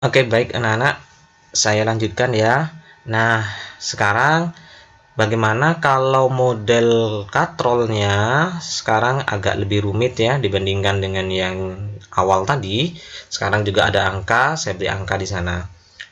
Oke, baik anak-anak, saya lanjutkan ya. Nah, sekarang bagaimana kalau model katrolnya sekarang agak lebih rumit ya dibandingkan dengan yang awal tadi. Sekarang juga ada angka, saya beri angka di sana.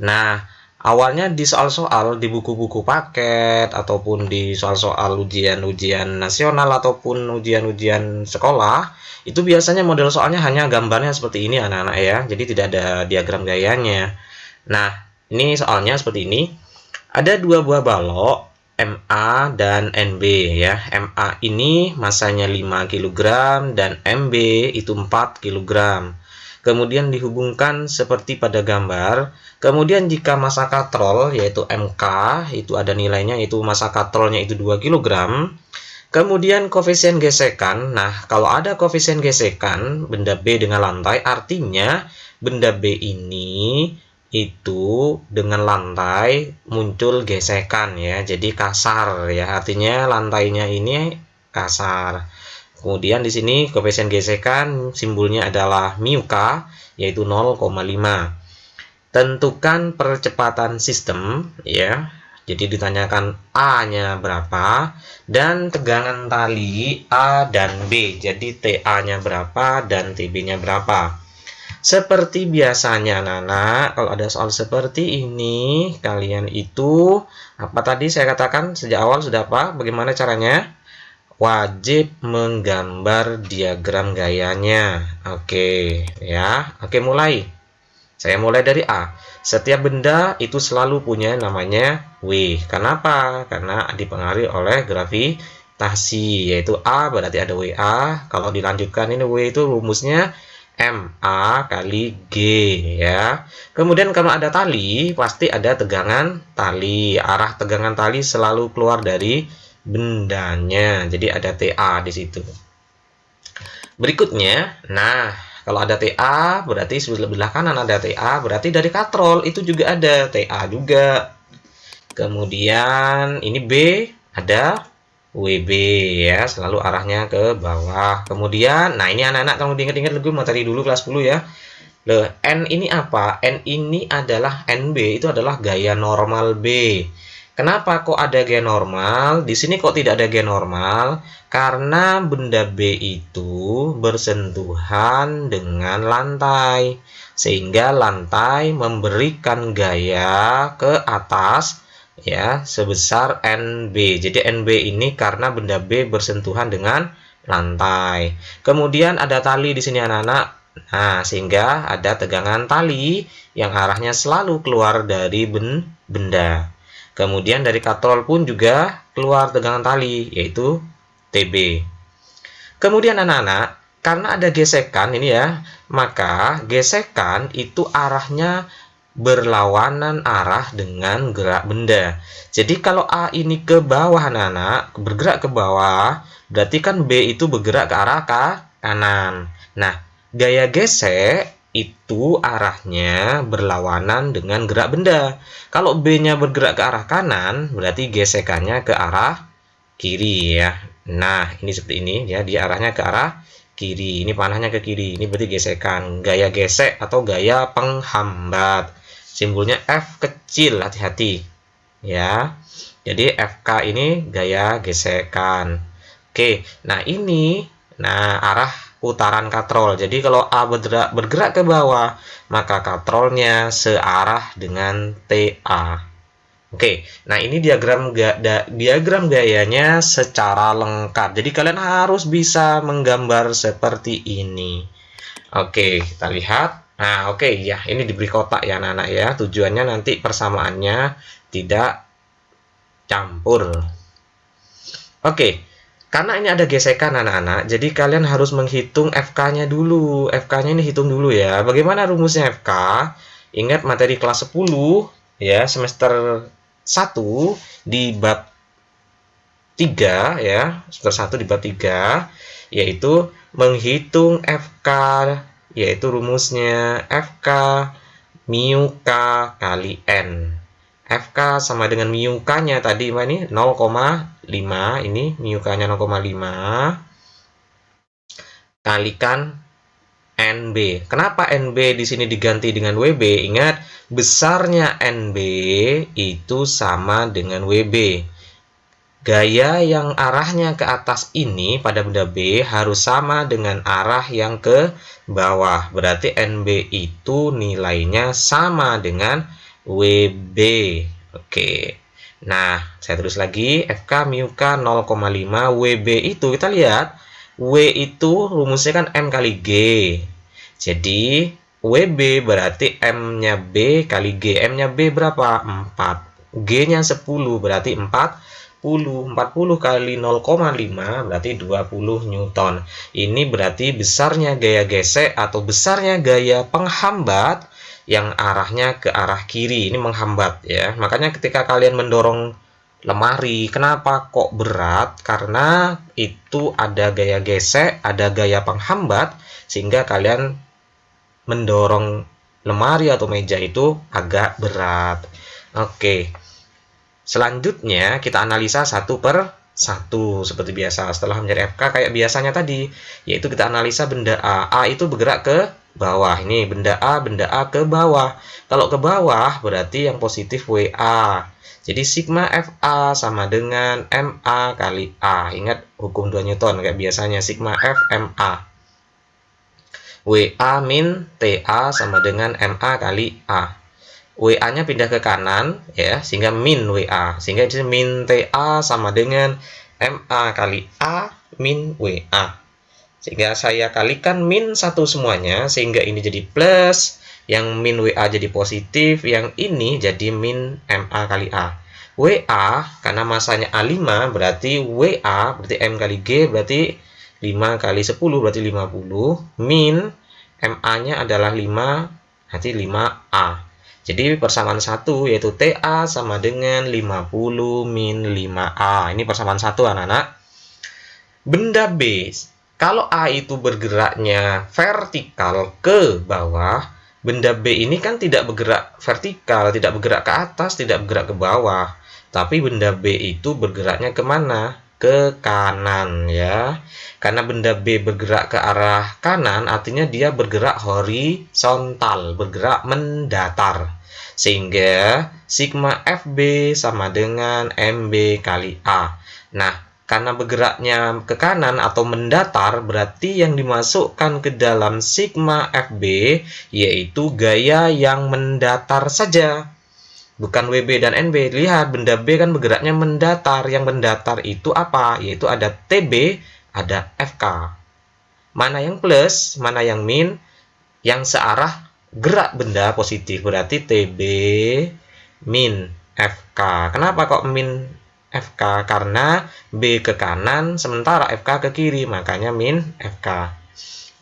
Nah, awalnya di soal-soal di buku-buku paket ataupun di soal-soal ujian-ujian nasional ataupun ujian-ujian sekolah, itu biasanya model soalnya hanya gambarnya seperti ini anak-anak ya. Jadi tidak ada diagram gayanya. Nah, ini soalnya seperti ini. Ada dua buah balok MA dan NB ya. MA ini masanya 5 kg dan MB itu 4 kg. Kemudian dihubungkan seperti pada gambar. Kemudian jika massa katrol yaitu MK itu ada nilainya, yaitu massa katrolnya itu 2 kg. Kemudian koefisien gesekan. Nah, kalau ada koefisien gesekan benda B dengan lantai, artinya benda B ini itu dengan lantai muncul gesekan ya. Jadi kasar ya. Artinya lantainya ini kasar. Kemudian di sini koefisien gesekan simbolnya adalah mu k yaitu 0,5. Tentukan percepatan sistem ya. Jadi ditanyakan A-nya berapa dan tegangan tali A dan B. Jadi TA-nya berapa dan TB-nya berapa. Seperti biasanya Nana, kalau ada soal seperti ini, kalian itu apa tadi saya katakan sejak awal sudah apa? Bagaimana caranya? Wajib menggambar diagram gayanya. Oke, ya. Oke, mulai. Saya mulai dari A. Setiap benda itu selalu punya namanya W. Kenapa? Karena dipengaruhi oleh gravitasi, yaitu A berarti ada WA. Kalau dilanjutkan ini W itu rumusnya MA kali G ya. Kemudian kalau ada tali, pasti ada tegangan tali. Arah tegangan tali selalu keluar dari bendanya. Jadi ada TA di situ. Berikutnya, nah kalau ada TA berarti sebelah kanan ada TA, berarti dari katrol itu juga ada TA juga. Kemudian ini B ada WB ya, selalu arahnya ke bawah. Kemudian, nah ini anak-anak kamu diingat-ingat dulu materi dulu kelas 10 ya. Loh, N ini apa? N ini adalah NB, itu adalah gaya normal B. Kenapa kok ada gaya normal? Di sini kok tidak ada gaya normal? Karena benda B itu bersentuhan dengan lantai. Sehingga lantai memberikan gaya ke atas ya sebesar NB. Jadi NB ini karena benda B bersentuhan dengan lantai. Kemudian ada tali di sini anak-anak. Nah, sehingga ada tegangan tali yang arahnya selalu keluar dari benda. Kemudian dari katrol pun juga keluar tegangan tali, yaitu TB. Kemudian anak-anak, karena ada gesekan ini ya, maka gesekan itu arahnya berlawanan arah dengan gerak benda. Jadi kalau A ini ke bawah anak-anak, bergerak ke bawah, berarti kan B itu bergerak ke arah kanan. Nah, gaya gesek itu arahnya berlawanan dengan gerak benda. Kalau B-nya bergerak ke arah kanan, berarti gesekannya ke arah kiri ya. Nah, ini seperti ini ya, dia arahnya ke arah kiri. Ini panahnya ke kiri. Ini berarti gesekan. Gaya gesek atau gaya penghambat. Simbolnya F kecil, hati-hati. Ya. Jadi FK ini gaya gesekan. Oke, nah ini arah putaran katrol. Jadi kalau A bergerak ke bawah, maka katrolnya searah dengan TA. Oke, nah ini diagram gayanya secara lengkap. Jadi kalian harus bisa menggambar seperti ini. Oke, kita lihat. Nah, oke ya, ini diberi kotak ya anak-anak ya. Tujuannya nanti persamaannya tidak campur. Oke, karena ini ada gesekan anak-anak, jadi kalian harus menghitung FK-nya dulu. FK-nya ini hitung dulu ya. Bagaimana rumusnya FK? Ingat materi kelas 10 ya, semester 1 di bab 3 ya, semester 1 di bab 3 yaitu menghitung FK, yaitu rumusnya FK mu K kali N. FK sama dengan mu K-nya tadi ini 0,5, ini mu K-nya 0,5 kalikan NB. Kenapa NB di sini diganti dengan WB? Ingat, besarnya NB itu sama dengan WB. Gaya yang arahnya ke atas ini pada benda B harus sama dengan arah yang ke bawah. Berarti NB itu nilainya sama dengan WB. Oke. Nah, saya tulis lagi FK mu K 0,5, WB itu kita lihat W itu rumusnya kan M kali G. Jadi WB berarti M-nya B kali G. M-nya B berapa? 4. G-nya 10 berarti 40 kali 0,5 berarti 20 Newton. Ini berarti besarnya gaya gesek atau besarnya gaya penghambat yang arahnya ke arah kiri. Ini menghambat ya. Makanya ketika kalian mendorong lemari, kenapa kok berat? Karena itu ada gaya gesek, ada gaya penghambat sehingga kalian mendorong lemari atau meja itu agak berat. Oke. Selanjutnya kita analisa satu per satu seperti biasa. Setelah mencari FK kayak biasanya tadi, yaitu kita analisa benda A. A itu bergerak ke bawah. Ini benda A ke bawah. Kalau ke bawah berarti yang positif WA. Jadi sigma FA sama dengan MA kali A. Ingat hukum 2 Newton kayak biasanya, sigma F MA. WA min TA sama dengan MA kali A. WA-nya pindah ke kanan ya, sehingga min WA. Sehingga di sini min TA sama dengan MA kali A min WA. Sehingga saya kalikan min 1 semuanya sehingga ini jadi plus, yang min WA jadi positif, yang ini jadi min MA kali A. WA karena masanya A5 berarti WA berarti M kali G berarti 5 kali 10 berarti 50, min MA-nya adalah 5 berarti 5A. Jadi persamaan 1 yaitu TA sama dengan 50 min 5A. Ini persamaan 1 anak-anak. Benda B, kalau A itu bergeraknya vertikal ke bawah, benda B ini kan tidak bergerak vertikal, tidak bergerak ke atas, tidak bergerak ke bawah. Tapi benda B itu bergeraknya kemana? Ke kanan ya. Karena benda B bergerak ke arah kanan, artinya dia bergerak horizontal, bergerak mendatar. Sehingga sigma FB sama dengan MB kali A. Nah, karena bergeraknya ke kanan atau mendatar, berarti yang dimasukkan ke dalam sigma FB yaitu gaya yang mendatar saja. Bukan WB dan NB. Lihat, benda B kan bergeraknya mendatar. Yang mendatar itu apa? Yaitu ada TB, ada FK. Mana yang plus, mana yang min? Yang searah gerak benda positif. Berarti TB min FK. Kenapa kok min FK? Karena B ke kanan, sementara FK ke kiri. Makanya min FK.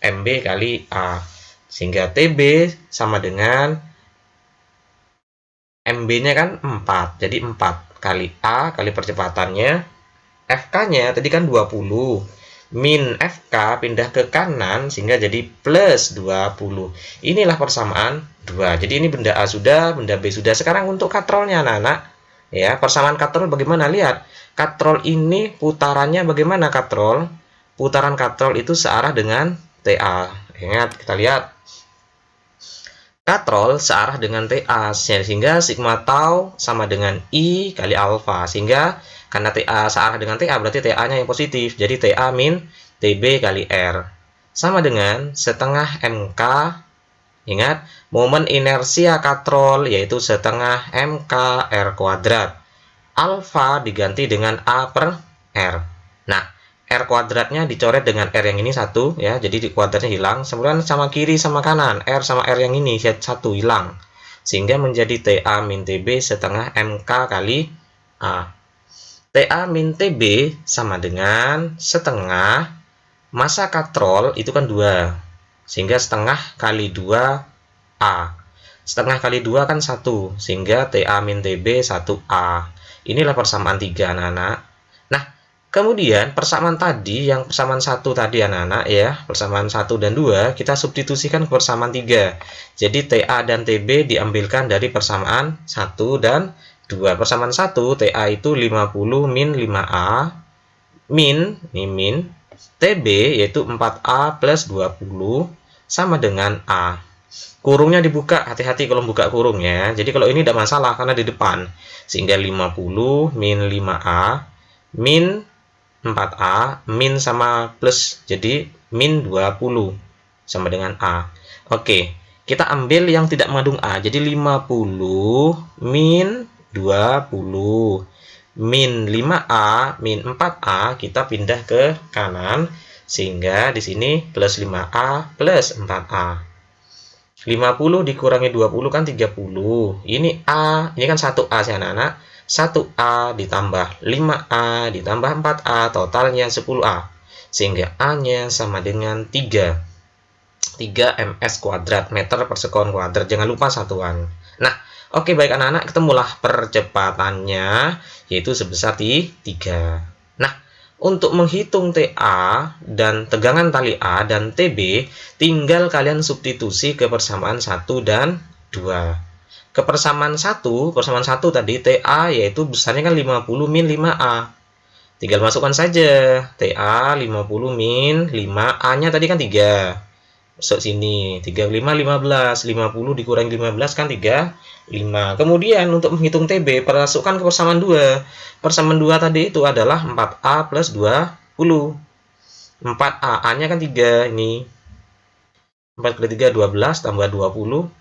MB kali A. Sehingga TB sama dengan MB-nya kan 4. Jadi 4 kali A kali percepatannya. FK-nya tadi kan 20. Min FK pindah ke kanan sehingga jadi plus 20. Inilah persamaan 2. Jadi ini benda A sudah, benda B sudah. Sekarang untuk katrolnya anak-anak. Ya, persamaan katrol bagaimana? Lihat. Katrol ini putarannya bagaimana katrol? Putaran katrol itu searah dengan TA. Ingat, kita lihat. Katrol searah dengan TA, sehingga sigma tau sama dengan I kali alfa. Sehingga karena TA searah dengan TA, berarti TA-nya yang positif. Jadi TA min TB kali R. Sama dengan setengah MK. Ingat, momen inersia katrol yaitu setengah MK R kuadrat. Alfa diganti dengan A per R. Nah, R kuadratnya dicoret dengan R yang ini 1 ya, jadi di kuadratnya hilang. Kemudian sama kiri sama kanan, R sama R yang ini 1 hilang. Sehingga menjadi TA min TB setengah MK kali A. TA min TB sama dengan setengah massa katrol itu kan 2. Sehingga setengah kali 2A. Setengah kali 2 kan 1. Sehingga TA min TB 1A. Inilah persamaan 3 anak-anak. Nah, kemudian persamaan tadi, yang persamaan 1 tadi anak-anak ya, persamaan 1 dan 2, kita substitusikan ke persamaan 3. Jadi TA dan TB diambilkan dari persamaan 1 dan 2. Persamaan 1, TA itu 50 min 5A, min, ini min, TB yaitu 4A plus 20, sama dengan A. Kurungnya dibuka, hati-hati kalau buka kurung ya. Jadi kalau ini tidak masalah karena di depan. Sehingga 50 min 5A min 4A min sama plus. Jadi min 20 sama dengan A. Oke, kita ambil yang tidak mengandung A. Jadi 50 min 20 min 5A min 4A kita pindah ke kanan. Sehingga di sini plus 5A plus 4A. 50 dikurangi 20 kan 30. Ini A, ini kan 1A sih anak-anak. 1A ditambah 5A ditambah 4A, totalnya 10A. Sehingga A-nya sama dengan 3 ms kuadrat, meter per sekon kuadrat. Jangan lupa satuan. Nah, oke baik anak-anak, ketemulah percepatannya, yaitu sebesar 3. Nah, untuk menghitung TA dan tegangan tali A dan TB, tinggal kalian substitusi ke persamaan 1 dan 2. Ke persamaan 1 tadi TA yaitu besarnya kan 50 min 5A. Tinggal masukkan saja TA 50 min 5A-nya tadi kan 3. Masuk sini 35 15, 50 dikurangi 15 kan 35. Kemudian untuk menghitung TB, masukkan ke persamaan 2. Persamaan 2 tadi itu adalah 4A plus 20. 4A, A-nya kan 3 ini. 4 kali 3 12 tambah 20.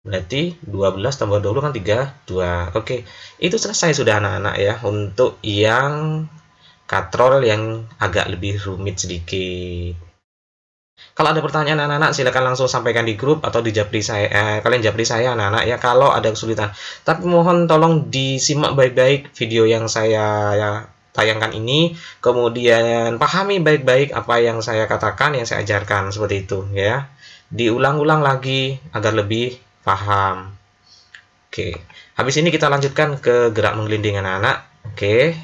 Berarti 12 tambah 20 kan 32. Oke, itu selesai sudah anak-anak ya untuk yang katrol yang agak lebih rumit sedikit. Kalau ada pertanyaan anak-anak silakan langsung sampaikan di grup atau di japri saya, kalian japri saya anak-anak ya kalau ada kesulitan. Tapi mohon tolong disimak baik-baik video yang saya tayangkan ini, kemudian pahami baik-baik apa yang saya katakan, yang saya ajarkan seperti itu ya. Diulang-ulang lagi agar lebih paham. Oke. Habis ini kita lanjutkan ke gerak menggelinding anak-anak. Oke.